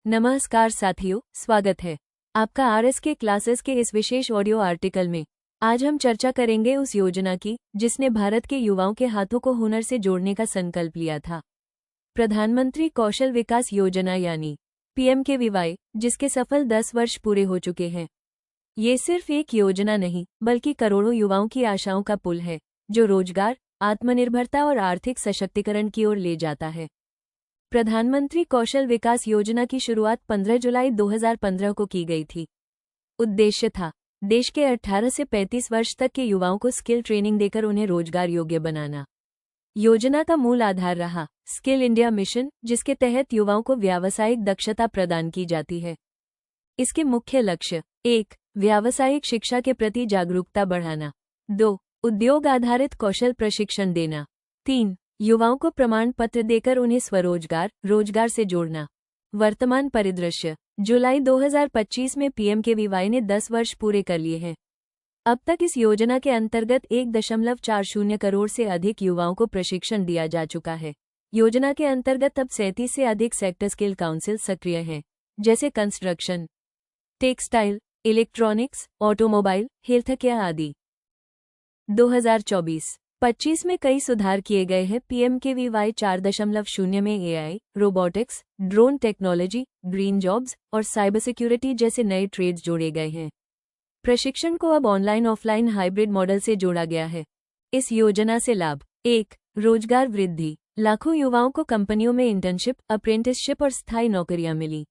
नमस्कार साथियों, स्वागत है आपका आरएसके क्लासेस के इस विशेष ऑडियो आर्टिकल में। आज हम चर्चा करेंगे उस योजना की जिसने भारत के युवाओं के हाथों को हुनर से जोड़ने का संकल्प लिया था। प्रधानमंत्री कौशल विकास योजना यानी पीएमकेवीवाई, जिसके सफल 10 वर्ष पूरे हो चुके हैं। ये सिर्फ एक योजना नहीं बल्कि करोड़ों युवाओं की आशाओं का पुल है, जो रोजगार, आत्मनिर्भरता और आर्थिक सशक्तिकरण की ओर ले जाता है। प्रधानमंत्री कौशल विकास योजना की शुरुआत 15 जुलाई 2015 को की गई थी। उद्देश्य था देश के 18 से 35 वर्ष तक के युवाओं को स्किल ट्रेनिंग देकर उन्हें रोजगार योग्य बनाना। योजना का मूल आधार रहा स्किल इंडिया मिशन, जिसके तहत युवाओं को व्यावसायिक दक्षता प्रदान की जाती है। इसके मुख्य लक्ष्य: 1. व्यावसायिक शिक्षा के प्रति जागरूकता बढ़ाना। 2. उद्योग आधारित कौशल प्रशिक्षण देना। 3. युवाओं को प्रमाण पत्र देकर उन्हें स्वरोजगार, रोजगार से जोड़ना। वर्तमान परिदृश्य: जुलाई 2025 में पीएमकेवीवाई ने 10 वर्ष पूरे कर लिए हैं। अब तक इस योजना के अंतर्गत 1.40 करोड़ से अधिक युवाओं को प्रशिक्षण दिया जा चुका है। योजना के अंतर्गत अब 37 से अधिक सेक्टर स्किल काउंसिल सक्रिय हैं, जैसे construction, textile, electronics, automobile, health care आदि। 2024-25 में कई सुधार किए गए हैं। पीएमकेवीवाई 4.0 में AI, robotics, drone technology, green jobs और साइबर सिक्योरिटी जैसे नए ट्रेड्स जोड़े गए हैं। प्रशिक्षण को अब ऑनलाइन ऑफलाइन हाइब्रिड मॉडल से जोड़ा गया है। इस योजना से लाभ: 1. रोजगार वृद्धि: लाखों युवाओं को कंपनियों में इंटर्नशिप, अप्रेंटिसशिप और स्थायी नौकरियां मिली।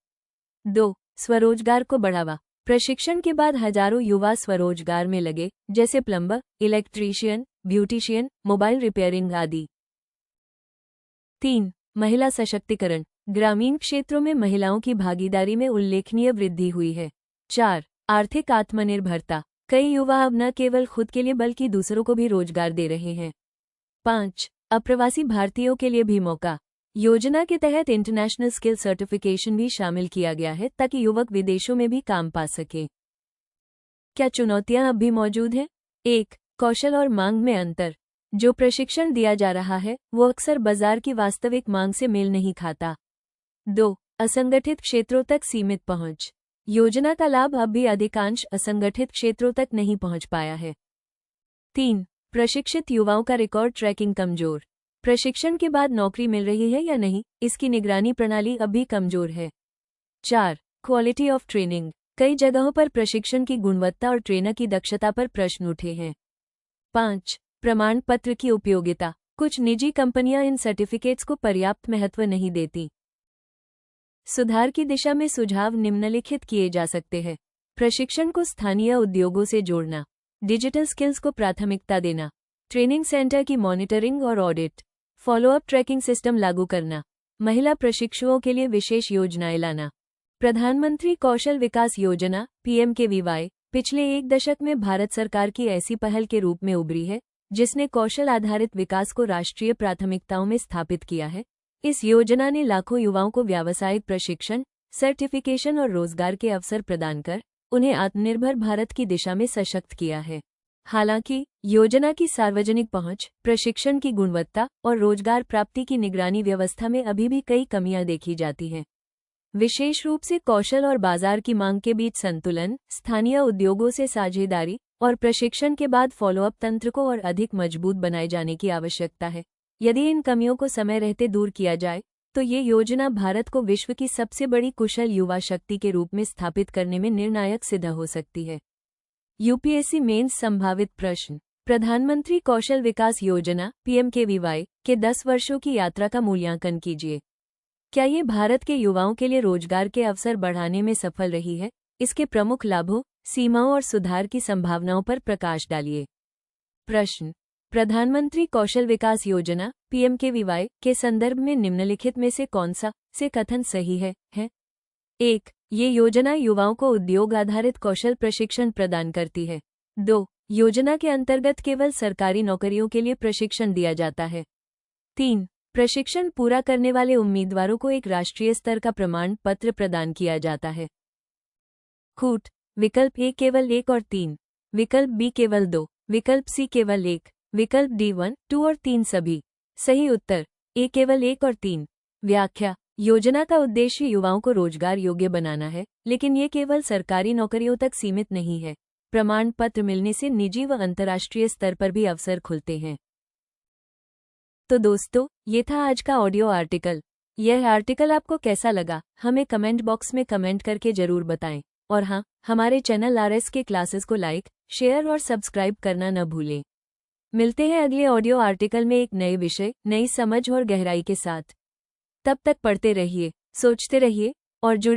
2. स्वरोजगार को बढ़ावा: प्रशिक्षण के बाद हजारों युवा स्वरोजगार में लगे, जैसे plumber, electrician, beautician, mobile repairing आदि। 3. महिला सशक्तिकरण: ग्रामीण क्षेत्रों में महिलाओं की भागीदारी में उल्लेखनीय वृद्धि हुई है। 4. आर्थिक आत्मनिर्भरता: कई युवा अब न केवल खुद के लिए बल्कि दूसरों को भी रोजगार दे रहे हैं। 5. अप्रवासी भारतीयों के लिए भी मौका: योजना के तहत इंटरनेशनल स्किल सर्टिफिकेशन भी शामिल किया गया है, ताकि युवक विदेशों में भी काम पा सकें। क्या चुनौतियां अब भी मौजूद हैं? 1. कौशल और मांग में अंतर: जो प्रशिक्षण दिया जा रहा है वो अक्सर बाजार की वास्तविक मांग से मेल नहीं खाता। 2. असंगठित क्षेत्रों तक सीमित पहुंच: योजना का लाभ अब भी अधिकांश असंगठित क्षेत्रों तक नहीं पहुंच पाया है। 3. प्रशिक्षित युवाओं का रिकॉर्ड ट्रैकिंग कमजोर: प्रशिक्षण के बाद नौकरी मिल रही है या नहीं, इसकी निगरानी प्रणाली अब भी कमजोर है। 4. क्वालिटी ऑफ ट्रेनिंग: कई जगहों पर प्रशिक्षण की गुणवत्ता और ट्रेनर की दक्षता पर प्रश्न उठे हैं। 5. प्रमाण पत्र की उपयोगिता: कुछ निजी कंपनियां इन सर्टिफिकेट्स को पर्याप्त महत्व नहीं देती। सुधार की दिशा में सुझाव निम्नलिखित किए जा सकते हैं: प्रशिक्षण को स्थानीय उद्योगों से जोड़ना, डिजिटल स्किल्स को प्राथमिकता देना, ट्रेनिंग सेंटर की मॉनिटरिंग और ऑडिट, फॉलोअप ट्रैकिंग सिस्टम लागू करना, महिला प्रशिक्षुओं के लिए विशेष योजनाएं लाना। प्रधानमंत्री कौशल विकास योजना पीएमकेवीवाई पिछले एक दशक में भारत सरकार की ऐसी पहल के रूप में उभरी है जिसने कौशल आधारित विकास को राष्ट्रीय प्राथमिकताओं में स्थापित किया है। इस योजना ने लाखों युवाओं को व्यावसायिक प्रशिक्षण, सर्टिफिकेशन और रोजगार के अवसर प्रदान कर उन्हें आत्मनिर्भर भारत की दिशा में सशक्त किया है। हालांकि योजना की सार्वजनिक पहुंच, प्रशिक्षण की गुणवत्ता और रोजगार प्राप्ति की निगरानी व्यवस्था में अभी भी कई कमियां देखी जाती हैं। विशेष रूप से कौशल और बाजार की मांग के बीच संतुलन, स्थानीय उद्योगों से साझेदारी और प्रशिक्षण के बाद फॉलोअप तंत्र को और अधिक मजबूत बनाए जाने की आवश्यकता है। यदि इन कमियों को समय रहते दूर किया जाए तो ये योजना भारत को विश्व की सबसे बड़ी कुशल युवा शक्ति के रूप में स्थापित करने में निर्णायक सिद्ध हो सकती है। यूपीएससी मेंस संभावित प्रश्न: प्रधानमंत्री कौशल विकास योजना पीएमकेवीवाई के 10 वर्षों की यात्रा का मूल्यांकन कीजिए। क्या ये भारत के युवाओं के लिए रोजगार के अवसर बढ़ाने में सफल रही है? इसके प्रमुख लाभों, सीमाओं और सुधार की संभावनाओं पर प्रकाश डालिए। प्रश्न: प्रधानमंत्री कौशल विकास योजना पीएमकेवीवाई के संदर्भ में निम्नलिखित में से कौन सा से कथन सही है? 1. ये योजना युवाओं को उद्योग आधारित कौशल प्रशिक्षण प्रदान करती है। 2. योजना के अंतर्गत केवल सरकारी नौकरियों के लिए प्रशिक्षण दिया जाता है। 3. प्रशिक्षण पूरा करने वाले उम्मीदवारों को एक राष्ट्रीय स्तर का प्रमाण पत्र प्रदान किया जाता है। खूट: विकल्प ए केवल 1 और 3, विकल्प बी केवल 2, विकल्प सी केवल 1, विकल्प डी 1, 2 और 3 सभी। सही उत्तर: ए केवल 1 और 3। व्याख्या: योजना का उद्देश्य युवाओं को रोजगार योग्य बनाना है, लेकिन ये केवल सरकारी नौकरियों तक सीमित नहीं है। प्रमाण पत्र मिलने से निजी व अंतर्राष्ट्रीय स्तर पर भी अवसर खुलते हैं। तो दोस्तों, ये था आज का ऑडियो आर्टिकल। यह आर्टिकल आपको कैसा लगा, हमें कमेंट बॉक्स में कमेंट करके जरूर बताएं। और हाँ, हमारे चैनल RS के क्लासेस को लाइक, शेयर और सब्सक्राइब करना न भूलें। मिलते हैं अगले ऑडियो आर्टिकल में एक नए विषय, नई समझ और गहराई के साथ। तब तक पढ़ते रहिए, सोचते रहिए और जुड़िए।